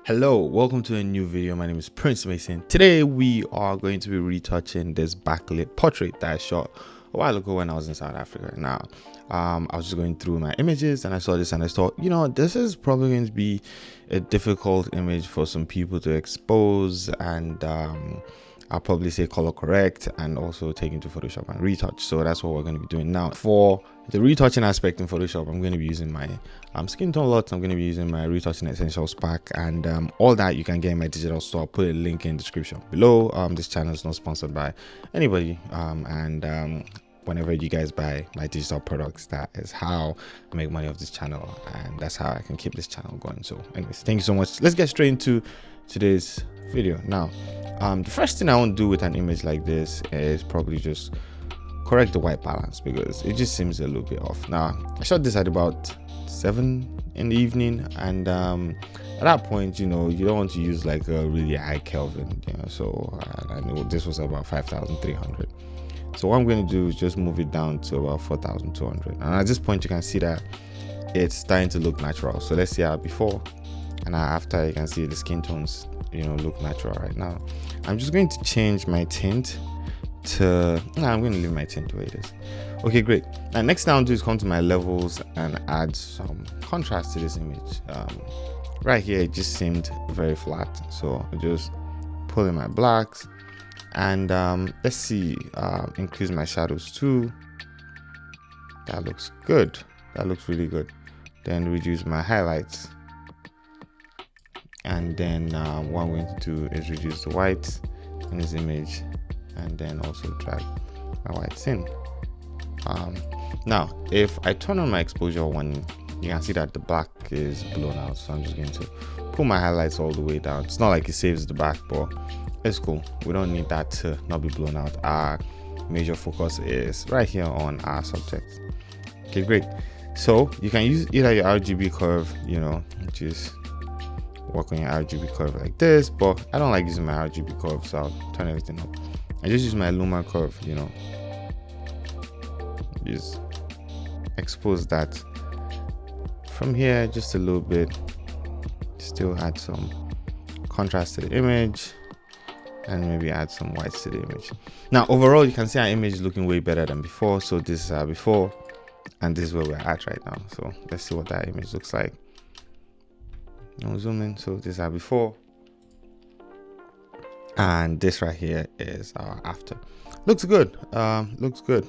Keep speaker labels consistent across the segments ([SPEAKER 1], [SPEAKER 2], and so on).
[SPEAKER 1] Hello, welcome to a new video. My name is Prince Mason. Today we are going to be retouching this backlit portrait that I shot a while ago when I was in South Africa. Now, I was just going through my images and I saw this and I thought, this is probably going to be a difficult image for some people to expose, and I'll probably say color correct and also take into Photoshop and retouch. So that's what we're going to be doing now. For the retouching aspect in Photoshop, I'm going to be using my skin tone lots. I'm going to be using my retouching essentials pack, and all that you can get in my digital store. I'll put a link in the description below. This channel is not sponsored by anybody, and whenever you guys buy my digital products, that is how I make money off this channel, and that's how I can keep this channel going. So anyways, thank you so much. Let's get straight into today's video. Now, the first thing I want to do with an image like this is probably just correct the white balance, because it just seems a little bit off. Now, I shot this at about 7 in the evening, and at that point, you don't want to use like a really high Kelvin, so I know this was about 5,300. So what I'm going to do is just move it down to about 4,200, and at this point you can see that it's starting to look natural. So let's see how before and after. You can see the skin tones look natural right now. I'm just going to change my tint to I'm going to leave my tint the way it is. Okay, great. Now next thing I'll do is come to my levels and add some contrast to this image. Right here it just seemed very flat, so I just pull in my blacks, and let's see, increase my shadows too. That looks good. That looks really good. Then reduce my highlights, and then what I'm going to do is reduce the whites in this image, and then also drag my whites in. Now if I turn on my exposure one, you can see that the black is blown out, so I'm just going to pull my highlights all the way down. It's not like it saves the back, but it's cool. We don't need that to not be blown out. Our major focus is right here on our subject. Okay, great. So you can use either your RGB curve, just work on your RGB curve like this, but I don't like using my RGB curve, so I'll turn everything up. I just use my Luma curve, just expose that from here just a little bit, still add some contrast to the image, and maybe add some whites to the image. Now overall you can see our image is looking way better than before. So this is our before, and this is where we're at right now. So let's see what that image looks like. I'll zoom in. So this is our before, and this right here is our after. Looks good. Looks good.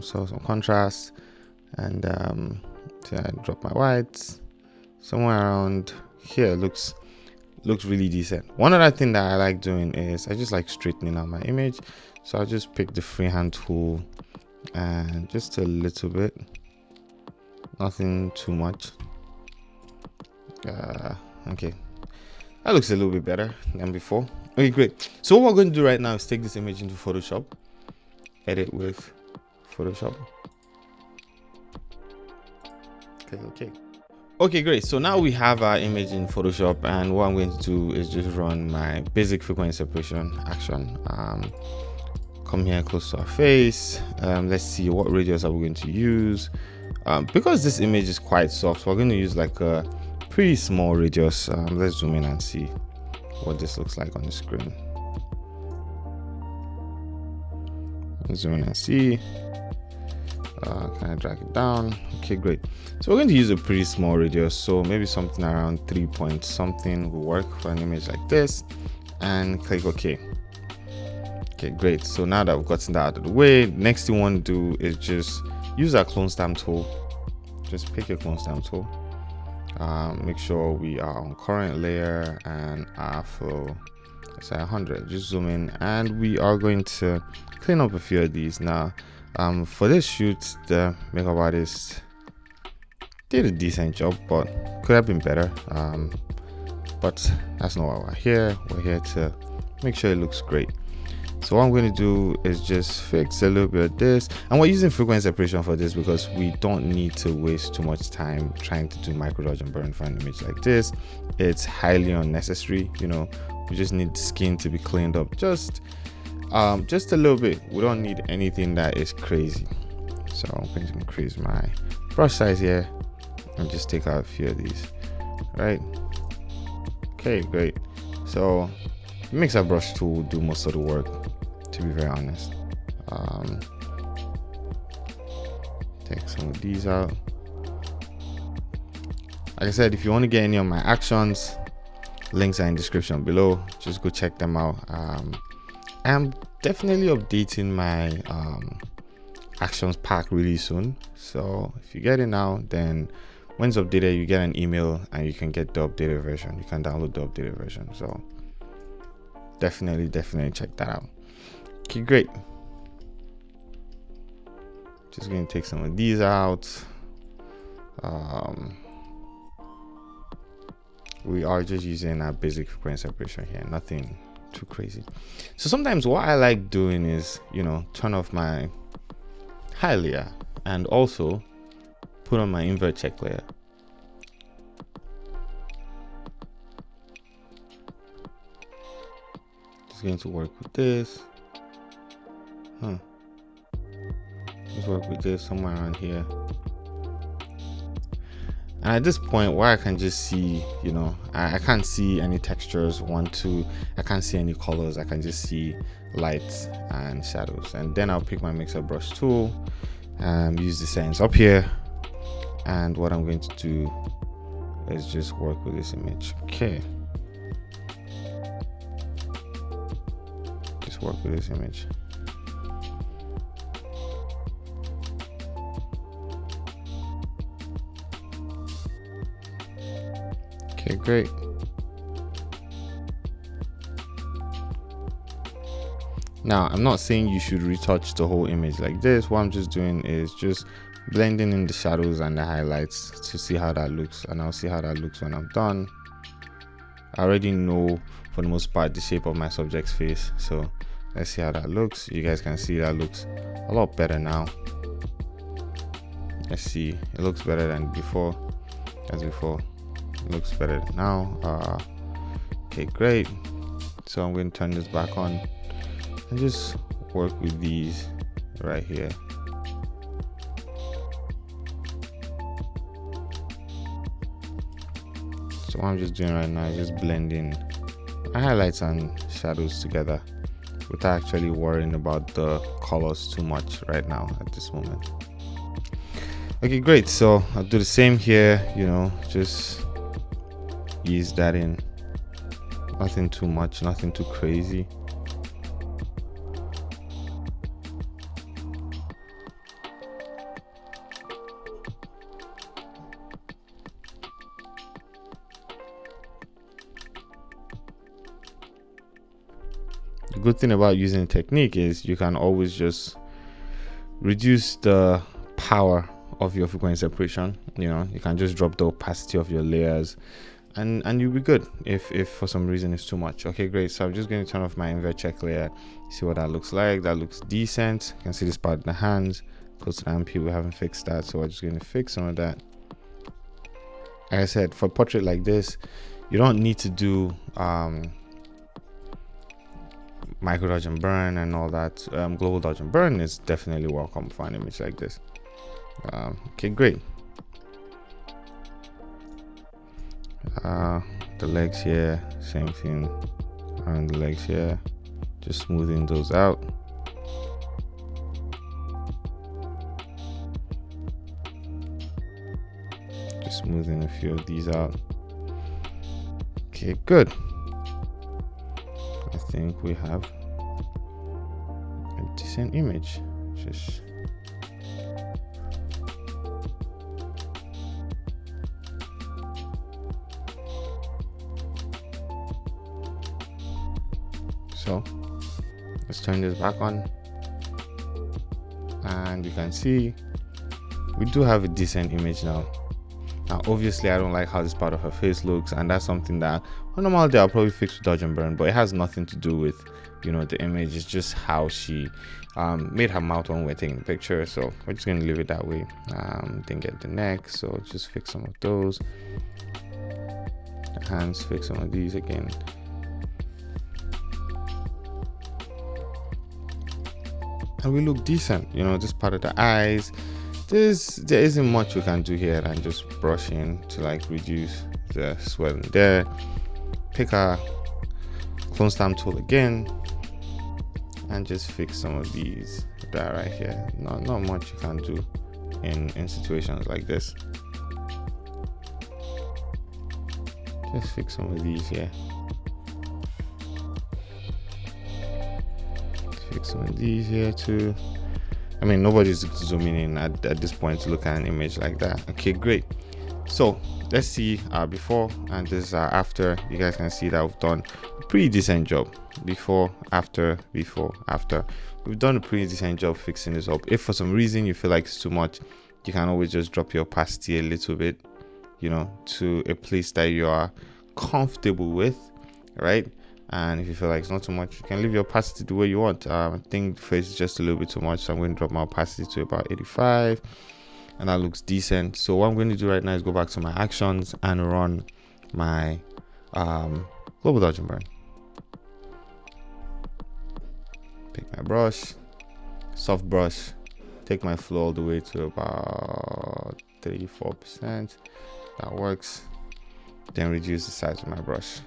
[SPEAKER 1] So some contrast, and so I drop my whites somewhere around here. Looks really decent. One other thing that I like doing is I just like straightening out my image. So I'll just pick the freehand tool and just a little bit, nothing too much. Okay, that looks a little bit better than before. Okay, great. So what we're going to do right now is take this image into Photoshop, edit with Photoshop. Okay, great. So now we have our image in Photoshop, and what I'm going to do is just run my basic frequency separation action. Come here close to our face. Let's see what radius are we going to use. Because this image is quite soft, so we're going to use like a pretty small radius. Let's zoom in and see what this looks like on the screen. Let's zoom in and see. Can I drag it down? Okay, great. So we're going to use a pretty small radius, so maybe something around 3 point something will work for an image like this, and click OK. Okay, great. So now that we've gotten that out of the way, next thing we want to do is just use our clone stamp tool. Just pick your clone stamp tool. Make sure we are on current layer and our flow is at 100. Just zoom in, and we are going to clean up a few of these. Now for this shoot, the makeup artist did a decent job, but could have been better. But that's not why we're here. We're here to make sure it looks great. So what I'm going to do is just fix a little bit of this, and we're using frequency separation for this because we don't need to waste too much time trying to do micro dodge and burn for an image like this. It's highly unnecessary. We just need the skin to be cleaned up just a little bit. We don't need anything that is crazy. So I'm going to increase my brush size here and just take out a few of these, right? Okay, great. So mixer brush tool will do most of the work, to be very honest. Take some of these out. Like I said, if you want to get any of my actions, links are in the description below. Just go check them out. I'm definitely updating my actions pack really soon, so if you get it now, then when it's updated, you get an email and you can get the updated version. You can download the updated version. So definitely check that out. Okay, great. Just going to take some of these out. We are just using our basic frequency separation here, nothing too crazy. So sometimes what I like doing is, turn off my high layer and also put on my invert check layer. Just going to work with this. Just work with this somewhere around here. And at this point, where I can just see, I can't see any textures, I can't see any colors. I can just see lights and shadows. And then I'll pick my mixer brush tool and use the settings up here. And what I'm going to do is just work with this image. Okay. Just work with this image. Okay, great. Now, I'm not saying you should retouch the whole image like this. What I'm just doing is just blending in the shadows and the highlights to see how that looks, and I'll see how that looks when I'm done. I already know for the most part the shape of my subject's face, so let's see how that looks. You guys can see that looks a lot better now. Let's see, it looks better than before. As before, it looks better now. Okay, great. So I'm going to turn this back on and just work with these right here. So what I'm just doing right now is just blending my highlights and shadows together without actually worrying about the colors too much right now at this moment. Okay, great. So I'll do the same here, just ease that in. Nothing too much, nothing too crazy. The good thing about using technique is you can always just reduce the power of your frequency separation. You can just drop the opacity of your layers and you'll be good if for some reason it's too much. Okay, great. So I'm just going to turn off my invert check layer, see what that looks like. That looks decent. You can see this part of the hands, close to the armpit. We haven't fixed that, so we're just going to fix some of that. Like I said, for a portrait like this, you don't need to do micro dodge and burn and all that. Global dodge and burn is definitely welcome for an image like this. Okay, great. The legs here, same thing around the legs here, just smoothing those out. Just smoothing a few of these out. Okay, good. I think we have a decent image. Just so let's turn this back on, and you can see we do have a decent image now. Now obviously I don't like how this part of her face looks, and that's something that on a normal day I'll probably fix with dodge and burn, but it has nothing to do with the image. It's just how she made her mouth when we're taking the picture, so we're just going to leave it that way. Didn't get the neck, so just fix some of those. The hands, fix some of these again. And we look decent. This part of the eyes, there isn't much we can do here than just brush in to like reduce the swelling there. pick our clone stamp tool again and just fix some of these that right here. Not much you can do in situations like this. Just fix some of these here. Fix some of these here too. I mean, nobody's zooming in at this point to look at an image like that. Okay, great. So let's see before and this after. You guys can see that we've done a pretty decent job. Before, after, before, after. We've done a pretty decent job fixing this up. If for some reason you feel like it's too much, you can always just drop your opacity a little bit, you know, to a place that you are comfortable with, right? And if you feel like it's not too much, you can leave your opacity the way you want. I think the face is just a little bit too much, so I'm going to drop my opacity to about 85, and that looks decent. So what I'm going to do right now is go back to my actions and run my global dodge and burn. Pick my brush, soft brush, take my flow all the way to about 34%. That works. Then reduce the size of my brush.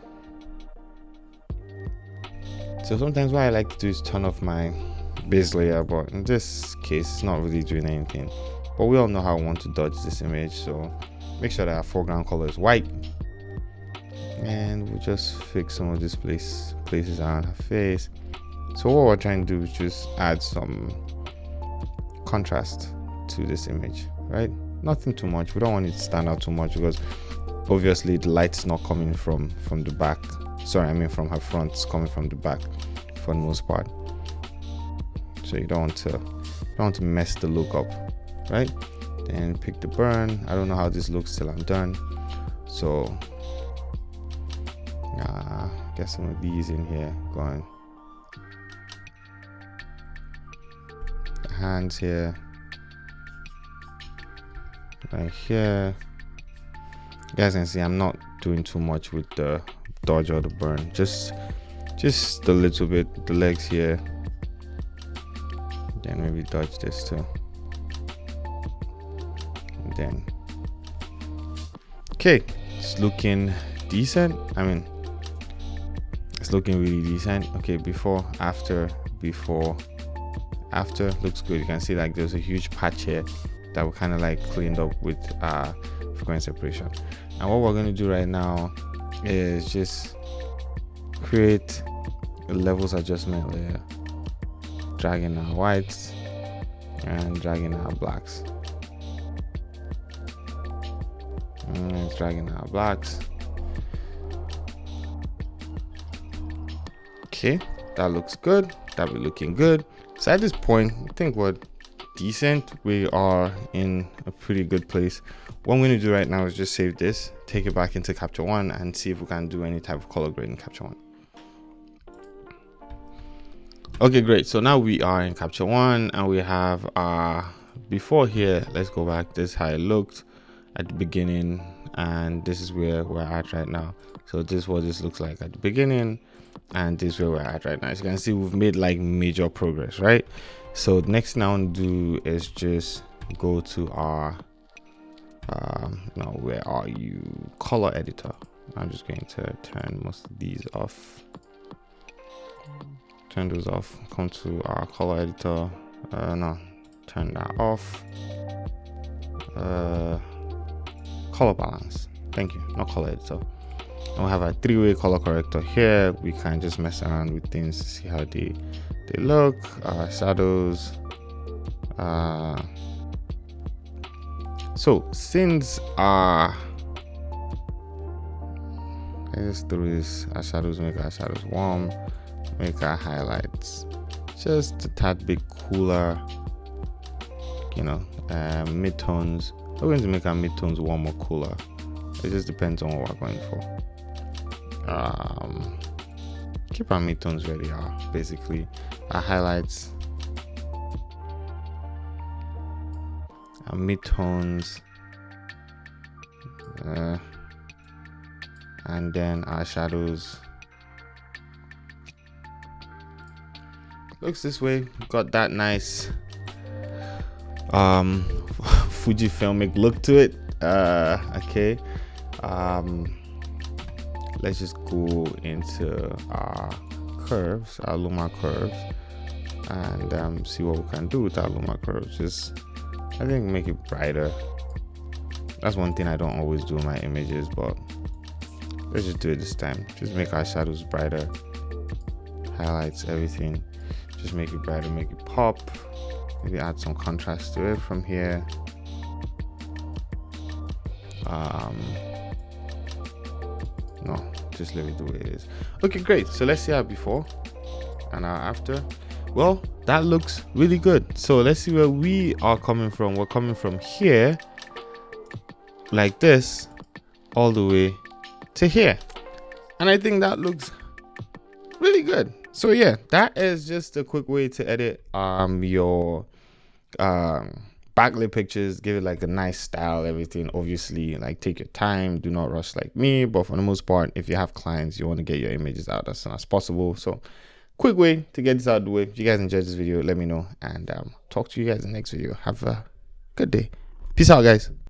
[SPEAKER 1] So sometimes what I like to do is turn off my base layer, but in this case it's not really doing anything. But we all know how I want to dodge this image, so make sure that our foreground color is white, and we'll just fix some of these places around her face. So what we're trying to do is just add some contrast to this image, right? Nothing too much. We don't want it to stand out too much because obviously the light's not coming from the back. Sorry, I mean from her front. It's coming from the back for the most part. So you don't want to mess the look up, right? Then pick the burn. I don't know how this looks till I'm done. So get some of these in here going. The hands here. Right here. You guys can see I'm not doing too much with the dodge or the burn, just a little bit. The legs here, then maybe dodge this too, and then okay, it's looking decent. I mean, it's looking really decent. Okay, before, after looks good. You can see like there's a huge patch here that we kind of like cleaned up with frequency separation. And what we're going to do right now is just create a levels adjustment layer, dragging our whites and dragging our blacks, and dragging our blacks. Okay, that looks good. That be looking good. So at this point, I think we're decent. We are in a pretty good place. What I'm going to do right now is just save this, take it back into Capture One, and see if we can do any type of color grade in Capture One. Okay, great. So now we are in Capture One, and we have our before here. Let's go back. This is how it looked at the beginning, and this is where we're at right now. So this is what this looks like at the beginning, and this is where we're at right now. As you can see, we've made like major progress, right? So the next thing I want to do is just go to our now where are you, color editor. I'm just going to turn most of these off, turn those off, come to our color editor, no, turn that off, color balance, thank you, not color editor. And we have a 3-way color corrector here. We can just mess around with things to see how they look. Shadows. So since I just through this, our shadows, make our shadows warm, make our highlights just a tad bit cooler, you know. Midtones, we're going to make our midtones warm or cooler. It just depends on what we're going for. Keep our midtones where they are. Basically, our highlights, our midtones, and then our shadows. Looks this way. Got that nice Fujifilmic look to it. Okay. let's just go into our curves, our Luma curves, and see what we can do with our Luma curves. Just, I think, make it brighter. That's one thing I don't always do in my images, but let's just do it this time. Just make our shadows brighter, highlights, everything. Just make it brighter, make it pop. Maybe add some contrast to it from here. No, just leave it the way it is. Okay, great. So let's see our before and our after. Well, that looks really good. So let's see where we are coming from. We're coming from here, like this, all the way to here, and I think that looks really good. So yeah, that is just a quick way to edit your backlit pictures. Give it like a nice style, everything. Obviously, like, take your time, do not rush like me, but for the most part, if you have clients, you want to get your images out as soon as possible. So quick way to get this out of the way. If you guys enjoyed this video, let me know, and talk to you guys in the next video. Have a good day. Peace out, guys.